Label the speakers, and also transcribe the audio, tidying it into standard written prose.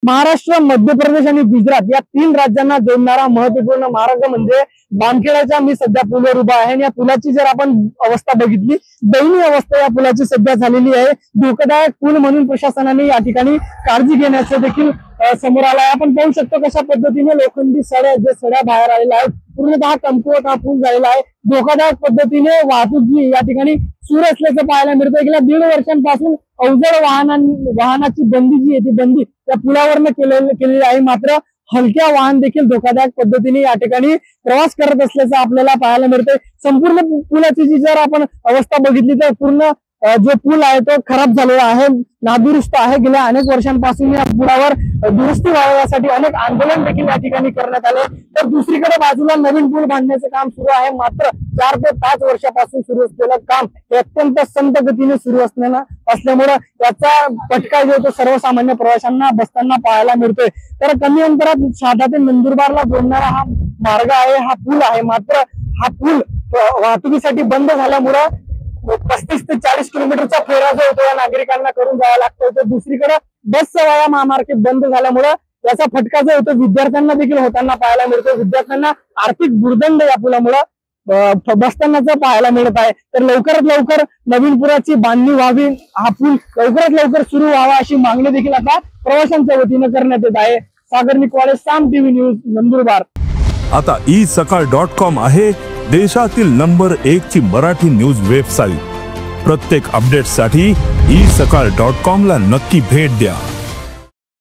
Speaker 1: महाराष्ट्र, मध्य प्रदेश आणि गुजरात या 3 राज्यांना जोडणारा महत्वपूर्ण मार्ग म्हणजे बामखेडाच्या मी सध्या पुलावर उभा आहे आणि या पुलाची जर आपण अवस्था बघितली, दयनीय अवस्था या पुलाची सध्या झालेली आहे। धोकादायक पूल म्हणून प्रशासनाने या ठिकाणी काळजी घेण्याचं देखील समोर आलं आहे। आपण पाहू शकतो कशा पद्धतीने लोखंडी सड्या बाहेर आलेल्या आहेत। पूर्णतः कमकुवत हा पूल झालेला आहे। धोकादायक पद्धतीने वाहतूक जी या ठिकाणी सुरू असल्याचं पाहायला मिळतं। गेल्या 1.5 वर्षांपासून अवजड वाहनाची बंदी जी आहे ती बंदी त्या पुलावरनं केलेली आहे। मात्र हलक्या वाहन देखील धोकादायक पद्धतीने या ठिकाणी प्रवास करत असल्याचं आपल्याला पाहायला मिळतंय। संपूर्ण पुलाची जी जर आपण अवस्था बघितली तर पूर्ण जो पूल आहे तो खराब झालेला आहे, नादुरुस्त आहे। गेल्या अनेक वर्षांपासून या पुलावर दुरुस्ती व्हावी यासाठी अनेक आंदोलन देखील या ठिकाणी करण्यात आले। तर दुसरीकडे बाजूला नवीन पूल बांधण्याचं काम सुरू आहे। मात्र 4 ते 5 वर्षापासून सुरू असलेलं काम हे अत्यंत संत गतीने सुरू असल्यामुळे याचा फटका जो तो सर्वसामान्य प्रवाशांना बसताना पाहायला मिळतोय। तर कमी अंतरात शहादा ते नंदुरबारला जोडणारा हा मार्ग आहे, हा पूल आहे। मात्र हा पूल वाहतुकीसाठी बंद झाल्यामुळे 35 ते 40 किलोमीटरचा फेरा जो होतो या नागरिकांना करून जावा लागतो। तर दुसरीकडे बस सेवा या महामार्ग बंद झाल्यामुळे याचा फटका जो होतो विद्यार्थ्यांना देखील होताना पाहायला मिळतो। विद्यार्थ्यांना आर्थिक भुर्दंड या पुलामुळे बसतानाच पाहायला मिळत आहे। तर लवकरात लवकर नवीन पुलाची बांधणी व्हावी, हा पूल लवकरात लवकर सुरू व्हावा अशी मागणी देखील आता प्रवाशांच्या वतीने करण्यात येत आहे। सागर निकवाले, साम टीव्ही न्यूज, नंदुरबार।
Speaker 2: आता isakal.com आहे देशातील नंबर 1 ची मराठी न्यूज वेबसाईट। प्रत्येक अपडेटसाठी isakal.com ला नक्की भेट द्या।